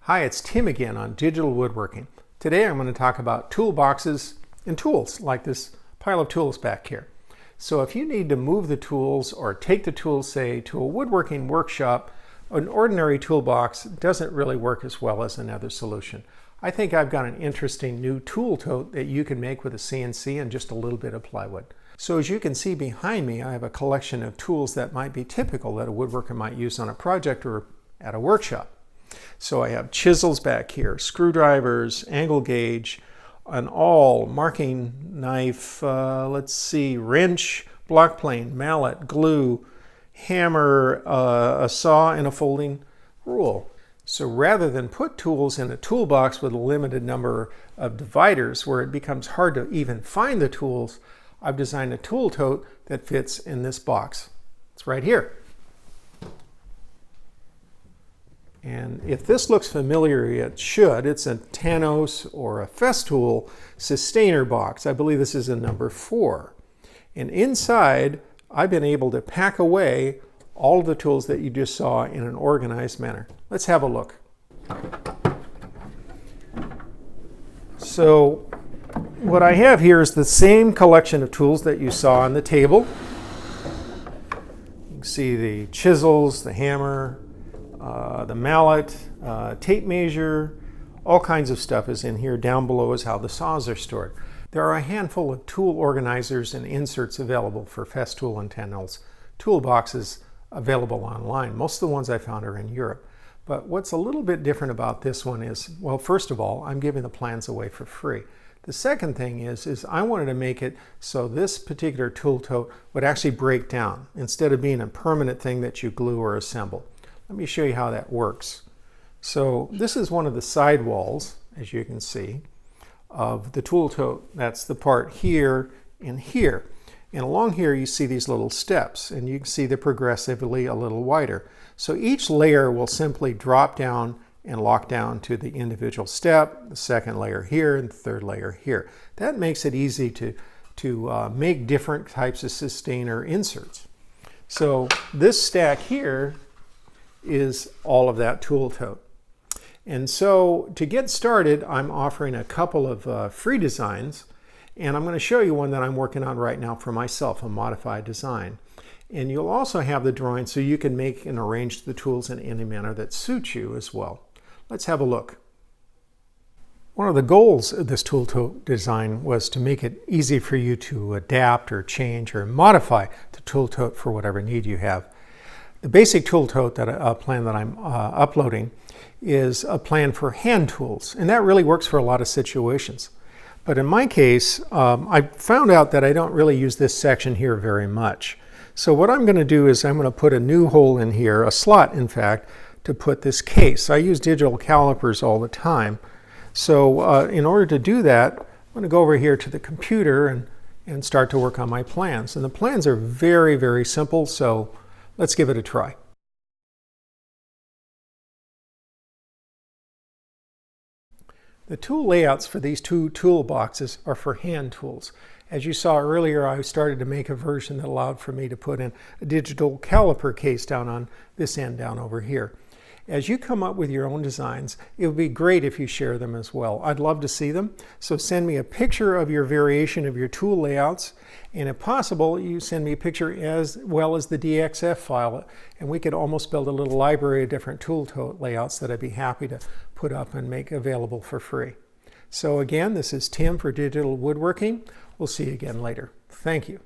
Hi, it's Tim again on Digital Woodworking. Today I'm going to talk about toolboxes and tools, like this pile of tools back here. So if you need to move the tools or take the tools, say, to a woodworking workshop, an ordinary toolbox doesn't really work as well as another solution. I think I've got an interesting new tool tote that you can make with a CNC and just a little bit of plywood. So as you can see behind me, I have a collection of tools that might be typical that a woodworker might use on a project or at a workshop. So I have chisels back here, screwdrivers, angle gauge, an awl, marking knife, wrench, block plane, mallet, glue, hammer, a saw, and a folding rule. So rather than put tools in a toolbox with a limited number of dividers where it becomes hard to even find the tools, I've designed a tool tote that fits in this box. It's right here. And if this looks familiar, it should. It's a Tanos or a Festool Systainer box. I believe this is a number 4. And inside, I've been able to pack away all of the tools that you just saw in an organized manner. Let's have a look. So what I have here is the same collection of tools that you saw on the table. You can see the chisels, the hammer, the mallet, tape measure, all kinds of stuff is in here. Down below is how the saws are stored. There are a handful of tool organizers and inserts available for Festool and Tanos toolboxes available online. Most of the ones I found are in Europe. But what's a little bit different about this one is, well, first of all, I'm giving the plans away for free. The second thing is I wanted to make it so this particular tool tote would actually break down instead of being a permanent thing that you glue or assemble. Let me show you how that works. So this is one of the side walls, as you can see, of the tool tote. That's the part here and here. And along here you see these little steps, and you can see they're progressively a little wider. So each layer will simply drop sydown and lock down to the individual step, the second layer here, and the third layer here. That makes it easy to make different types of Systainer inserts. So this stack here is all of that tool tote. And so to get started, I'm offering a couple of free designs, and I'm going to show you one that I'm working on right now for myself, a modified design. And you'll also have the drawing so you can make and arrange the tools in any manner that suits you as well. Let's have a look. One of the goals of this tool tote design was to make it easy for you to adapt or change or modify the tool tote for whatever need you have. The basic tool tote plan that I'm uploading is a plan for hand tools, and that really works for a lot of situations. But in my case, I found out that I don't really use this section here very much. So what I'm going to do is I'm going to put a new hole in here, a slot in fact, to put this case. I use digital calipers all the time. So in order to do that, I'm going to go over here to the computer and start to work on my plans. And the plans are very, very simple, so let's give it a try. The tool layouts for these two toolboxes are for hand tools. As you saw earlier, I started to make a version that allowed for me to put in a digital caliper case down on this end down over here. As you come up with your own designs, it would be great if you share them as well. I'd love to see them. So send me a picture of your variation of your tool layouts, and if possible, you send me a picture as well as the DXF file, and we could almost build a little library of different tool tote layouts that I'd be happy to put up and make available for free. So again, this is Tim for Digital Woodworking. We'll see you again later. Thank you.